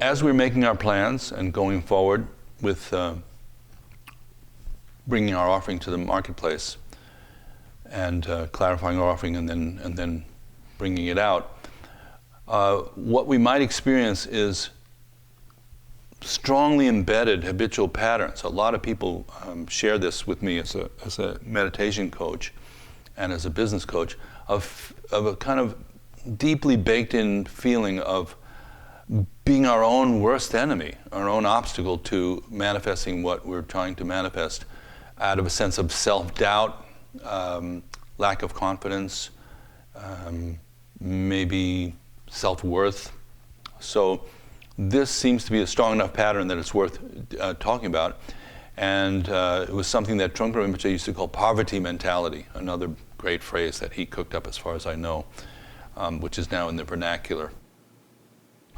as we're making our plans and going forward with bringing our offering to the marketplace and clarifying our offering and then bringing it out, what we might experience is strongly embedded habitual patterns. A lot of people share this with me as a meditation coach and as a business coach of a kind of deeply baked in feeling of being our own worst enemy, our own obstacle to manifesting what we're trying to manifest, out of a sense of self-doubt, lack of confidence, maybe self-worth. So this seems to be a strong enough pattern that it's worth talking about. And it was something that Trungpa Rinpoche used to call poverty mentality, another great phrase that he cooked up as far as I know, which is now in the vernacular.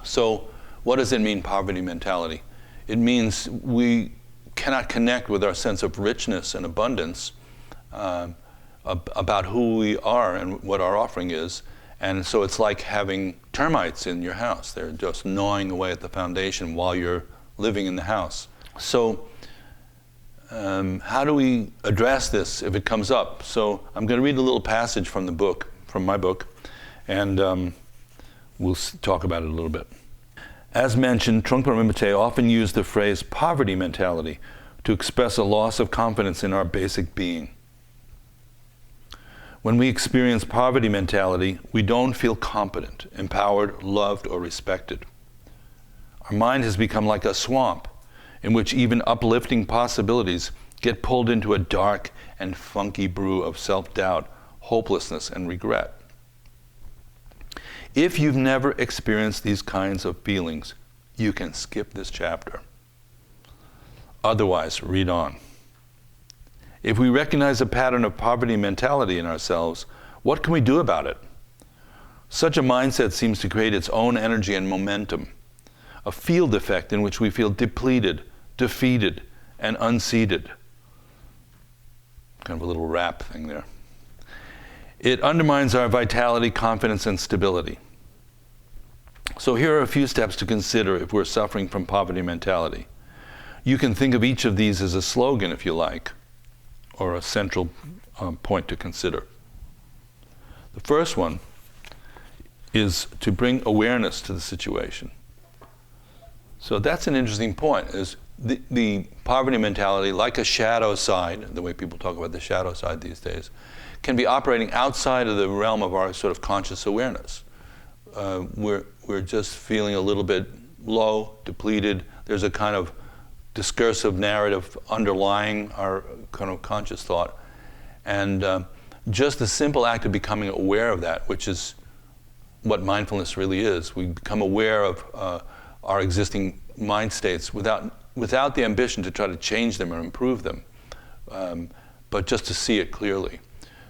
So what does it mean, poverty mentality? It means we cannot connect with our sense of richness and abundance about who we are and what our offering is. And so it's like having termites in your house. They're just gnawing away at the foundation while you're living in the house. So how do we address this if it comes up? So I'm going to read a little passage from the book, from my book, and we'll talk about it a little bit. As mentioned, Trungpa Rinpoche often used the phrase poverty mentality to express a loss of confidence in our basic being. When we experience poverty mentality, we don't feel competent, empowered, loved, or respected. Our mind has become like a swamp in which even uplifting possibilities get pulled into a dark and funky brew of self-doubt, hopelessness, and regret. If you've never experienced these kinds of feelings, you can skip this chapter. Otherwise, read on. If we recognize a pattern of poverty mentality in ourselves, what can we do about it? Such a mindset seems to create its own energy and momentum, a field effect in which we feel depleted, defeated, and unseated. Kind of a little rap thing there. It undermines our vitality, confidence, and stability. So here are a few steps to consider if we're suffering from poverty mentality. You can think of each of these as a slogan, if you like, or a central point to consider. The first one is to bring awareness to the situation. So that's an interesting point, is the poverty mentality, like a shadow side, the way people talk about the shadow side these days, can be operating outside of the realm of our sort of conscious awareness. We're just feeling a little bit low, depleted. There's a kind of discursive narrative underlying our kind of conscious thought. And just the simple act of becoming aware of that, which is what mindfulness really is. We become aware of our existing mind states without the ambition to try to change them or improve them, but just to see it clearly.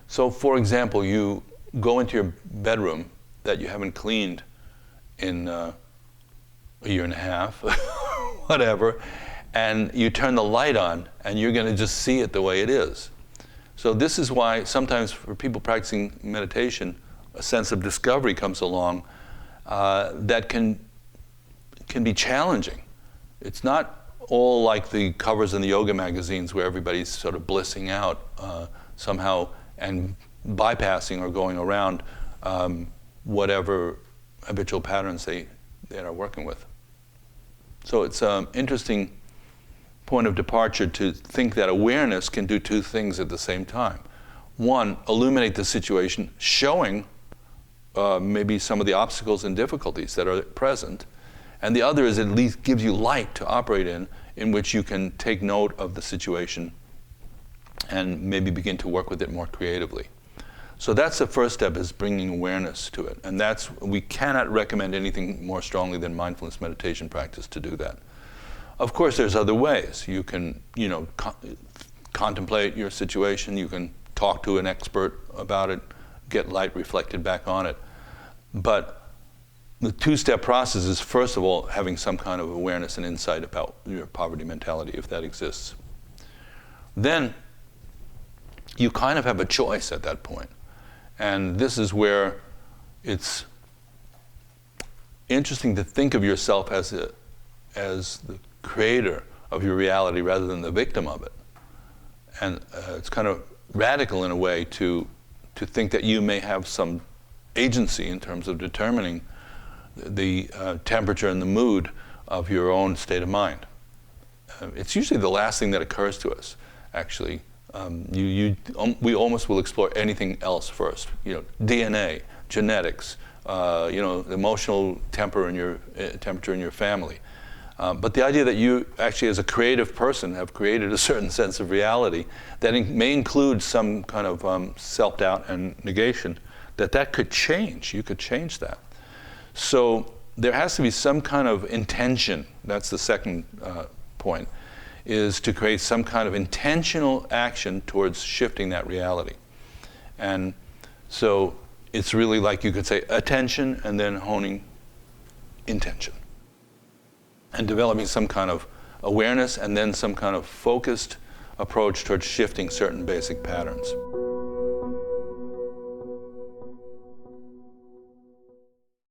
So, for example, you go into your bedroom that you haven't cleaned in a year and a half, whatever, and you turn the light on, and you're going to just see it the way it is. So this is why sometimes for people practicing meditation, a sense of discovery comes along that can be challenging. It's not all like the covers in the yoga magazines where everybody's sort of blissing out somehow and bypassing or going around whatever habitual patterns they are working with. So it's an interesting point of departure to think that awareness can do two things at the same time. One, illuminate the situation, showing maybe some of the obstacles and difficulties that are present. And the other is at least gives you light to operate in which you can take note of the situation and maybe begin to work with it more creatively. So that's the first step, is bringing awareness to it. And we cannot recommend anything more strongly than mindfulness meditation practice to do that. Of course, there's other ways. You can, contemplate your situation. You can talk to an expert about it, get light reflected back on it. But the two-step process is, first of all, having some kind of awareness and insight about your poverty mentality, if that exists. Then you kind of have a choice at that point. And this is where it's interesting to think of yourself as as the creator of your reality rather than the victim of it. And it's kind of radical in a way to think that you may have some agency in terms of determining the temperature and the mood of your own state of mind. It's usually the last thing that occurs to us, actually. We almost will explore anything else first. DNA, genetics, the emotional temperature in your family. But the idea that you actually, as a creative person, have created a certain sense of reality that may include some kind of self-doubt and negation, that could change. You could change that. So there has to be some kind of intention. That's the second point, is to create some kind of intentional action towards shifting that reality. And so it's really like, you could say, attention and then honing intention. And developing some kind of awareness and then some kind of focused approach towards shifting certain basic patterns.